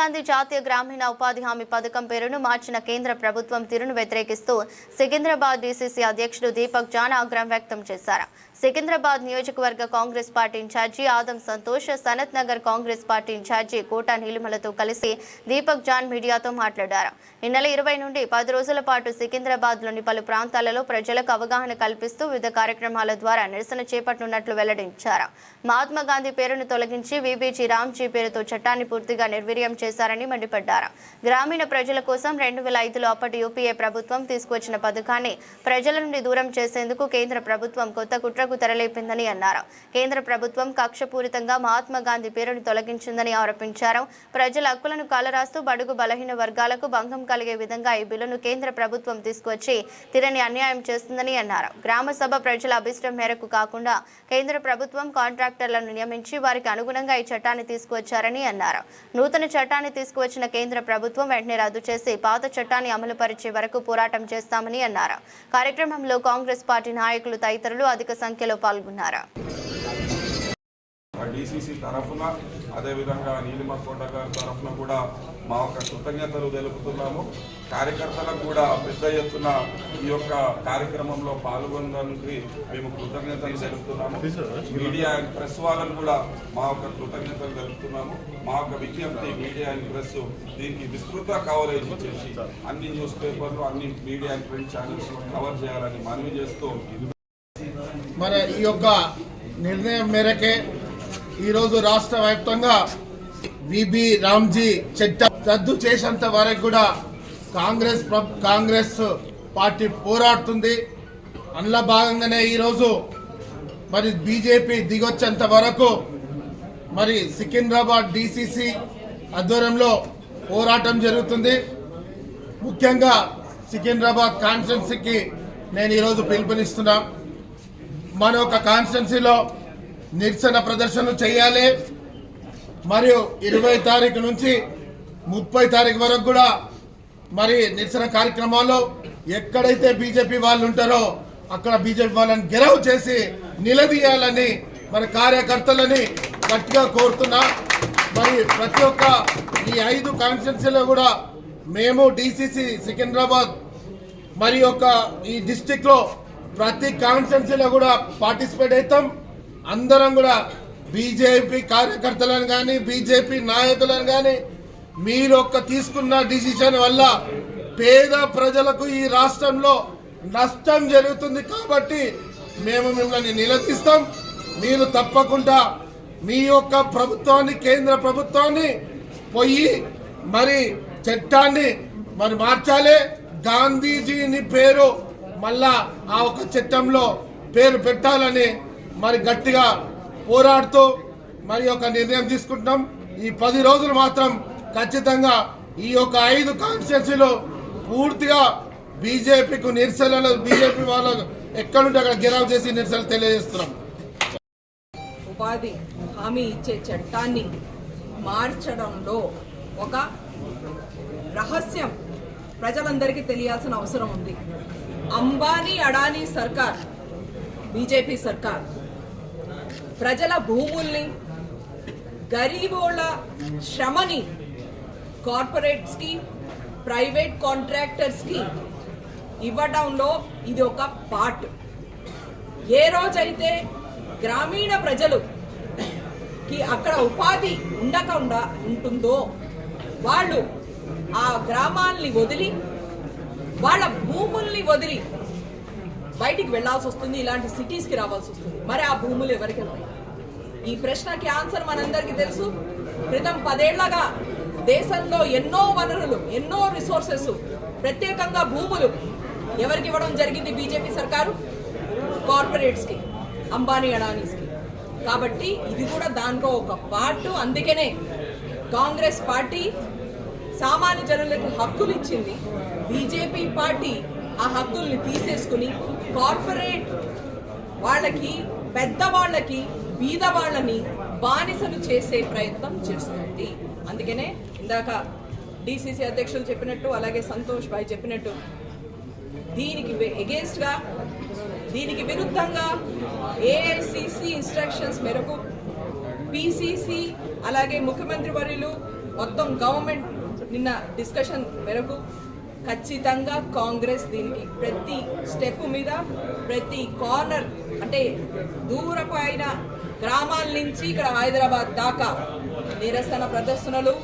గాంధీ జాతీయ గ్రామీణ ఉపాధి హామీ పథకం పేరును మార్చిన కేంద్ర ప్రభుత్వం తీరును వ్యతిరేకిస్తూ సికింద్రాబాద్ డీసీసీ అధ్యక్షుడు దీపక్ జాన్ ఆగ్రహం వ్యక్తం చేశారు. సికింద్రాబాద్ నియోజకవర్గ Congress party incharge Adam Santosh, Sanath Nagar Congress party incharge Kota నీలిమలతో కలిసి దీపక్ జాన్ మీడియాతో మాట్లాడారు. ఈ నెల 20 నుండి 10 రోజుల పాటు సికింద్రాబాద్లోని పలు ప్రాంతాలలో ప్రజలకు అవగాహన కల్పిస్తూ వివిధ కార్యక్రమాల ద్వారా నిరసన చేపట్టనున్నట్లు వెల్లడించారు. మహాత్మా గాంధీ పేరును తొలగించి వీబీజీ రామ్జీ పేరుతో చట్టాన్ని పూర్తిగా నిర్వీర్యం చేశారని మండిపడ్డారు. గ్రామీణ ప్రజల కోసం 2005లో అప్పటి యూపీఏ ప్రభుత్వం తీసుకువచ్చిన పథకాన్ని ప్రజల నుండి దూరం చేసేందుకు కేంద్ర ప్రభుత్వం కొత్త కుట్రకు తెరలేపిందని అన్నారు. కేంద్ర ప్రభుత్వం కక్షపూరితంగా మహాత్మా గాంధీ పేరును తొలగించిందని ఆరోపించారు. ప్రజల హక్కులను కాలరాస్తూ బడుగు బలహీన వర్గాలకు భంగం కలిగే విధంగా ఈ బిల్లును కేంద్ర ప్రభుత్వం తీసుకువచ్చి తీరని అన్యాయం చేస్తుందని అన్నారు. గ్రామ సభ ప్రజల అభిష్టం మేరకు కాకుండా కేంద్ర ప్రభుత్వం కాంట్రాక్టర్లను నియమించి వారికి అనుగుణంగా ఈ చట్టాన్ని తీసుకువచ్చారని అన్నారు. నూతన చట్టాన్ని తీసుకువచ్చిన కేంద్ర ప్రభుత్వం వెంటనే రద్దు చేసి పాత చట్టాన్ని అమలు పరిచే వరకు పోరాటం చేస్తామని అన్నారు. కార్యక్రమంలో కాంగ్రెస్ పార్టీ నాయకులు తదితరులు అధిక సంఖ్యలో పాల్గొన్నారు. డీసీసీ తరఫున అదేవిధంగా నీలిమ కోట గారి తరఫున కూడా మా యొక్క కృతజ్ఞతలు తెలుపుతున్నాము. కార్యకర్తలకు కూడా పెద్ద ఎత్తున ఈ యొక్క కార్యక్రమంలో పాల్గొనడానికి మేము కృతజ్ఞతలు తెలుపుతున్నాము. మీడియా అండ్ ప్రెస్ వాళ్ళని కూడా మా యొక్క కృతజ్ఞతలు తెలుపుతున్నాము. మా యొక్క విజ్ఞప్తి మీడియా అండ్ ప్రెస్ దీనికి విస్తృత కవరేజ్ చేసి అన్ని న్యూస్ పేపర్లు అన్ని media and print channels cover చేయాలని మనవి చేస్తూ మరి ఈ యొక్క నిర్ణయం మేరకే ఈరోజు రాష్ట్ర వ్యాప్తంగా విబి రామ్జీ చట్టం రద్దు చేసేంత వరకు కూడా కాంగ్రెస్ పార్టీ పోరాడుతుంది. అందులో భాగంగానే ఈరోజు మరి బీజేపీ దిగొచ్చేంత వరకు మరి సికింద్రాబాద్ డీసీసీ ఆధ్వర్యంలో పోరాటం జరుగుతుంది. ముఖ్యంగా సికింద్రాబాద్ కాన్స్టిట్యున్సీకి నేను ఈరోజు పిలుపునిస్తున్నా. మన ఒక కాన్స్టిట్యున్సీలో నిరసన ప్రదర్శనలు చేయాలి. మరియు 20 తారీఖు నుంచి 30 తారీఖు వరకు కూడా మరి నిరసన కార్యక్రమాల్లో ఎక్కడైతే బీజేపీ వాళ్ళు ఉంటారో అక్కడ బీజేపీ వాళ్ళని గెలవ చేసి నిలదీయాలని మరి కార్యకర్తలని గట్టిగా కోరుతున్నా. మరి ప్రతి ఒక్క ఈ 5 కాన్స్టిట్యున్సీలో కూడా మేము డీసీసీ సికింద్రాబాద్ మరి ఈ డిస్టిక్ లో ప్రతి కాన్స్టిట్యున్సీలో కూడా పార్టిసిపేట్ అవుతాం. అందరం కూడా బీజేపీ కార్యకర్తలను కానీ బీజేపీ నాయకులను కానీ మీరు తీసుకున్న డిసిషన్ వల్ల పేద ప్రజలకు ఈ రాష్ట్రంలో నష్టం జరుగుతుంది. కాబట్టి మేము మిమ్మల్ని నిలదీస్తాం. మీరు తప్పకుండా మీ యొక్క ప్రభుత్వాన్ని కేంద్ర ప్రభుత్వాన్ని పోయి మరి చట్టాన్ని మరి మార్చాలి. గాంధీజీని పేరు మళ్ళా ఆ ఒక చట్టంలో పేరు పెట్టాలని మరి గట్టిగా పోరాడుతూ మరి ఒక నిర్ణయం తీసుకుంటున్నాం. ఈ 10 రోజులు మాత్రం ఖచ్చితంగా ఈ యొక్క 5 కాన్స్టిట్యున్సీలో పూర్తిగా బీజేపీకు నిరసనలు బీజేపీ వాళ్ళు ఎక్కడుంటే అక్కడ గెరావ్ చేసి నిరసనలు తెలియజేస్తున్నాం. ఉపాధి హామీ ఇచ్చే చట్టాన్ని మార్చడంలో ఒక రహస్యం ప్రజలందరికీ తెలియాల్సిన అవసరం ఉంది. అంబానీ అడానీ సర్కార్, బీజేపీ సర్కార్ ప్రజల భూముల్ని గరీబోళ్ళ శ్రమని కార్పొరేట్స్కి ప్రైవేట్ కాంట్రాక్టర్స్కి ఇవ్వడంలో ఇది ఒక పార్ట్. ఏ రోజైతే గ్రామీణ ప్రజలుకి అక్కడ ఉపాధి ఉండకుండా ఉంటుందో వాళ్ళు ఆ గ్రామాల్ని వదిలి వాళ్ళ భూముల్ని వదిలి బయటికి వెళ్లాల్సి వస్తుంది. ఇలాంటి సిటీస్కి రావాల్సి వస్తుంది. మరి ఆ భూములు ఎవరికి ఉన్నాయి? ఈ ప్రశ్నకి ఆన్సర్ మనందరికీ తెలుసు. క్రితం 10 ఏళ్లగా దేశంలో ఎన్నో వనరులు, ఎన్నో రిసోర్సెస్, ప్రత్యేకంగా భూములు ఎవరికి ఇవ్వడం జరిగింది? బీజేపీ సర్కారు కార్పొరేట్స్కి, అంబానీ అడానీస్కి. కాబట్టి ఇది కూడా దాంట్లో ఒక పార్ట్. అందుకనే కాంగ్రెస్ పార్టీ సామాన్య జనులకు హక్కులు ఇచ్చింది. బీజేపీ పార్టీ ఆ హక్కుల్ని తీసేసుకుని కార్పొరేట్ వాళ్ళకి, పెద్దవాళ్ళకి, బీద వాళ్ళని బానిసలు చేసే ప్రయత్నం చేస్తుంది. అందుకనే ఇందాక డీసీసీ అధ్యక్షులు చెప్పినట్టు, అలాగే సంతోష్ భాయ్ చెప్పినట్టు, దీనికి ఎగేన్స్ట్గా, దీనికి విరుద్ధంగా ఏఐసిసి ఇన్స్ట్రక్షన్స్ మేరకు పిసిసి అలాగే ముఖ్యమంత్రి వర్యులు మొత్తం గవర్నమెంట్ నిన్న డిస్కషన్ మేరకు ఖచ్చితంగా కాంగ్రెస్ దీనికి ప్రతి స్టెప్ మీద ప్రతి కార్నర్ అంటే దూరపైన గ్రామాల నుంచి ఇక్కడ హైదరాబాద్ దాకా నిరసన ప్రదర్శనలు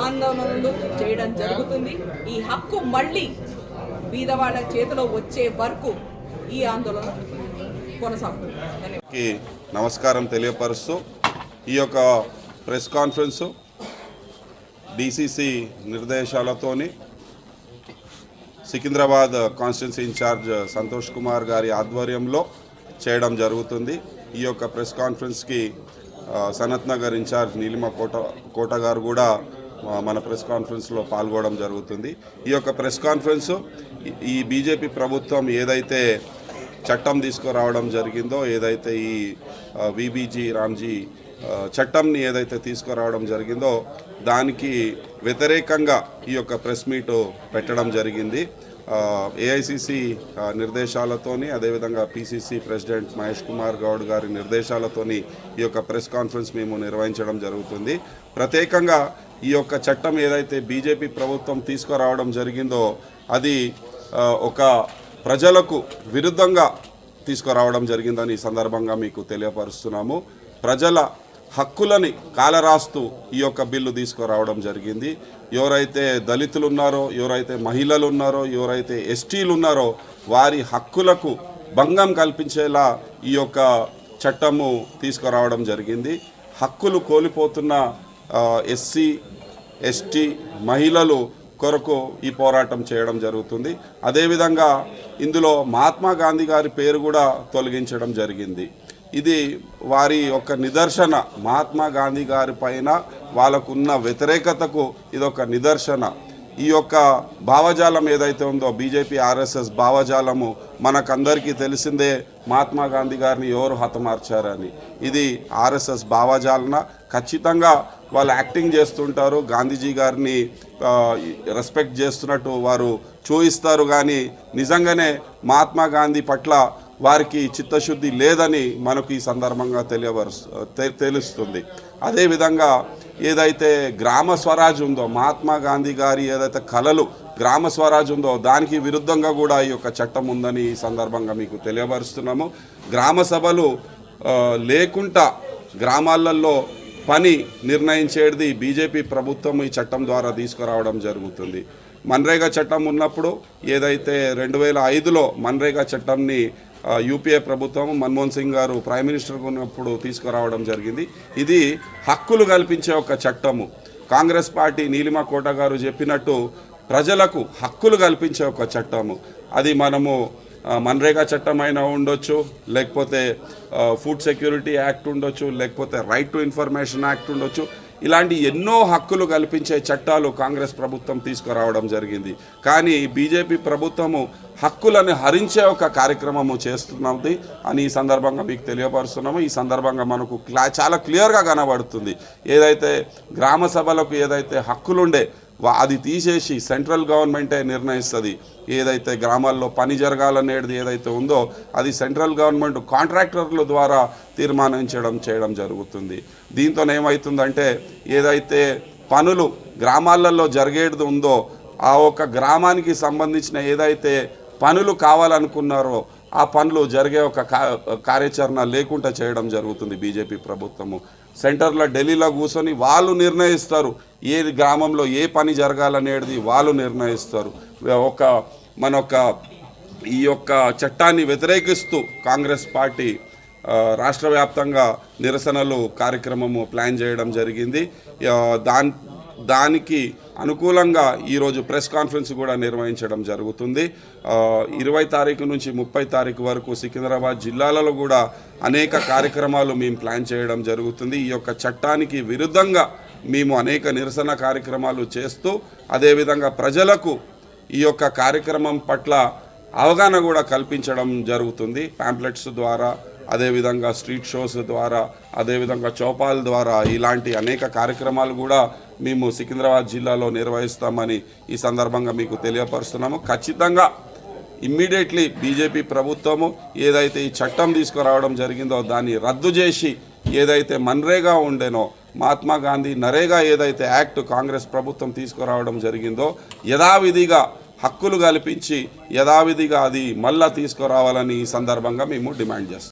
ఆందోళనలు చేయడం జరుగుతుంది. ఈ హక్కు మళ్ళీ బీదవాళ్ళ చేతిలో వచ్చే వరకు ఈ ఆందోళన కొనసాగుతుంది. నమస్కారం తెలియపరుస్తూ ఈ యొక్క ప్రెస్ కాన్ఫరెన్సు డిసిసి నిర్దేశాలతోని సికింద్రాబాద్ కాన్స్టిట్యున్సీ ఇన్ఛార్జ్ సంతోష్ కుమార్ గారి ఆధ్వర్యంలో చేయడం జరుగుతుంది. ఈ యొక్క ప్రెస్ కాన్ఫరెన్స్కి సనత్ నగర్ ఇన్ఛార్జ్ నీలిమ కోట గారు కూడా మన ప్రెస్ కాన్ఫరెన్స్లో పాల్గొనడం జరుగుతుంది. ఈ యొక్క ప్రెస్ కాన్ఫరెన్సు ఈ బీజేపీ ప్రభుత్వం ఏదైతే చట్టం తీసుకురావడం జరిగిందో, ఏదైతే ఈ విబిజీ రామ్జీ చట్టంని ఏదైతే తీసుకురావడం జరిగిందో దానికి వ్యతిరేకంగా ఈ యొక్క ప్రెస్ మీట్ పెట్టడం జరిగింది. ఏఐసిసి నిర్దేశాలతోని అదేవిధంగా పిసిసి ప్రెసిడెంట్ మహేష్ కుమార్ గౌడ్ గారి నిర్దేశాలతోని ఈ యొక్క ప్రెస్ కాన్ఫరెన్స్ మేము నిర్వహించడం జరుగుతుంది. ప్రత్యేకంగా ఈ యొక్క చట్టం ఏదైతే బీజేపీ ప్రభుత్వం తీసుకురావడం జరిగిందో అది ఒక ప్రజలకు విరుద్ధంగా తీసుకురావడం జరిగిందని ఈ సందర్భంగా మీకు తెలియపరుస్తున్నాము. ప్రజల హక్కులని కాలరాస్తూ ఈ యొక్క బిల్లు తీసుకురావడం జరిగింది. ఎవరైతే దళితులు ఉన్నారో, ఎవరైతే మహిళలు ఉన్నారో, ఎవరైతే ఎస్టీలు ఉన్నారో వారి హక్కులకు భంగం కల్పించేలా ఈ యొక్క చట్టము తీసుకురావడం జరిగింది. హక్కులు కోల్పోతున్న ఎస్సీ ఎస్టీ మహిళలు కొరకు ఈ పోరాటం చేయడం జరుగుతుంది. అదేవిధంగా ఇందులో మహాత్మా గాంధీ గారి పేరు కూడా తొలగించడం జరిగింది. ఇది వారి యొక్క నిదర్శన. మహాత్మా గాంధీ గారి పైన వాళ్ళకున్న వ్యతిరేకతకు ఇదొక నిదర్శన. ఈ యొక్క భావజాలం ఏదైతే ఉందో బీజేపీ ఆర్ఎస్ఎస్ భావజాలము మనకందరికీ తెలిసిందే. మహాత్మా గాంధీ గారిని ఎవరు హతమార్చారని. ఇది ఆర్ఎస్ఎస్ భావజాలన. ఖచ్చితంగా వాళ్ళు యాక్టింగ్ చేస్తుంటారు, గాంధీజీ గారిని రెస్పెక్ట్ చేస్తున్నట్టు వారు చూయిస్తారు, కానీ నిజంగానే మహాత్మా గాంధీ పట్ల వారికి చిత్తశుద్ధి లేదని మనకు ఈ సందర్భంగా తెలుస్తుంది. అదేవిధంగా ఏదైతే గ్రామ స్వరాజ్ ఉందో, మహాత్మా గాంధీ గారి ఏదైతే కలలు గ్రామ స్వరాజ్ ఉందో దానికి విరుద్ధంగా కూడా ఈ యొక్క చట్టం ఉందని ఈ సందర్భంగా మీకు తెలియపరుస్తున్నాము. గ్రామ సభలు లేకుండా గ్రామాలలో పని నిర్ణయించేది బీజేపీ ప్రభుత్వం ఈ చట్టం ద్వారా తీసుకురావడం జరుగుతుంది. మన్రేగా చట్టం ఉన్నప్పుడు ఏదైతే 2005లో మన్రేగా చట్టంని యూపీఏ ప్రభుత్వం మన్మోహన్ సింగ్ గారు ప్రైమ్ మినిస్టర్గా ఉన్నప్పుడు తీసుకురావడం జరిగింది. ఇది హక్కులు కల్పించే ఒక చట్టము. కాంగ్రెస్ పార్టీ నీలిమ కోట గారు చెప్పినట్టు ప్రజలకు హక్కులు కల్పించే ఒక చట్టము. అది మనము మన్రేగా చట్టం అయినా ఉండొచ్చు, లేకపోతే ఫుడ్ సెక్యూరిటీ యాక్ట్ ఉండొచ్చు, లేకపోతే రైట్ టు ఇన్ఫర్మేషన్ యాక్ట్ ఉండొచ్చు. ఇలాంటి ఎన్నో హక్కులు కల్పించే చట్టాలు కాంగ్రెస్ ప్రభుత్వం తీసుకురావడం జరిగింది. కానీ బీజేపీ ప్రభుత్వము హక్కులను హరించే ఒక కార్యక్రమము చేస్తున్నది అని ఈ సందర్భంగా మీకు తెలియపరుస్తున్నాము. ఈ సందర్భంగా మనకు చాలా క్లియర్గా కనబడుతుంది. ఏదైతే గ్రామ సభలకు ఏదైతే హక్కులుండే అది తీసేసి సెంట్రల్ గవర్నమెంటే నిర్ణయిస్తుంది. ఏదైతే గ్రామాల్లో పని జరగాలనేది ఏదైతే ఉందో అది సెంట్రల్ గవర్నమెంట్ కాంట్రాక్టర్ల ద్వారా చేయడం జరుగుతుంది. దీంతో ఏమవుతుందంటే ఏదైతే పనులు గ్రామాలలో జరిగేది ఉందో ఆ ఒక గ్రామానికి సంబంధించిన ఏదైతే పనులు కావాలనుకున్నారో ఆ పనులు జరిగే ఒక కార్యాచరణ లేకుండా చేయడం జరుగుతుంది. బీజేపీ ప్రభుత్వము సెంటర్లో ఢిల్లీలో కూర్చొని వాళ్ళు నిర్ణయిస్తారు ఏ గ్రామంలో ఏ పని జరగాలనేది వాళ్ళు నిర్ణయిస్తారు. ఈ యొక్క చట్టాన్ని వ్యతిరేకిస్తూ కాంగ్రెస్ పార్టీ రాష్ట్ర వ్యాప్తంగా నిరసనలు కార్యక్రమము ప్లాన్ చేయడం జరిగింది. దానికి అనుకూలంగా ఈరోజు ప్రెస్ కాన్ఫరెన్స్ కూడా నిర్వహించడం జరుగుతుంది. 20 తారీఖు నుంచి 30 తారీఖు వరకు సికింద్రాబాద్ జిల్లాలలో కూడా అనేక కార్యక్రమాలు మేము ప్లాన్ చేయడం జరుగుతుంది. ఈ యొక్క చట్టానికి విరుద్ధంగా మేము అనేక నిరసన కార్యక్రమాలు చేస్తూ అదేవిధంగా ప్రజలకు ఈ యొక్క కార్యక్రమం పట్ల అవగాహన కూడా కల్పించడం జరుగుతుంది. ప్యాంప్లెట్స్ ద్వారా, అదేవిధంగా స్ట్రీట్ షోస్ ద్వారా, అదేవిధంగా చౌపాల్ ద్వారా ఇలాంటి అనేక కార్యక్రమాలు కూడా మేము సికింద్రాబాద్ జిల్లాలో నిర్వహిస్తామని ఈ సందర్భంగా మీకు తెలియపరుస్తున్నాము. ఖచ్చితంగా ఇమ్మీడియట్లీ బీజేపీ ప్రభుత్వము ఏదైతే ఈ చట్టం తీసుకురావడం జరిగిందో దాన్ని రద్దు చేసి ఏదైతే మన్రేగా ఉండేనో మహాత్మా గాంధీ నరేగా ఏదైతే యాక్ట్ కాంగ్రెస్ ప్రభుత్వం తీసుకురావడం జరిగిందో యథావిధిగా హక్కులు కల్పించి యథావిధిగా అది మళ్ళా తీసుకురావాలని ఈ సందర్భంగా మేము డిమాండ్ చేస్తాం.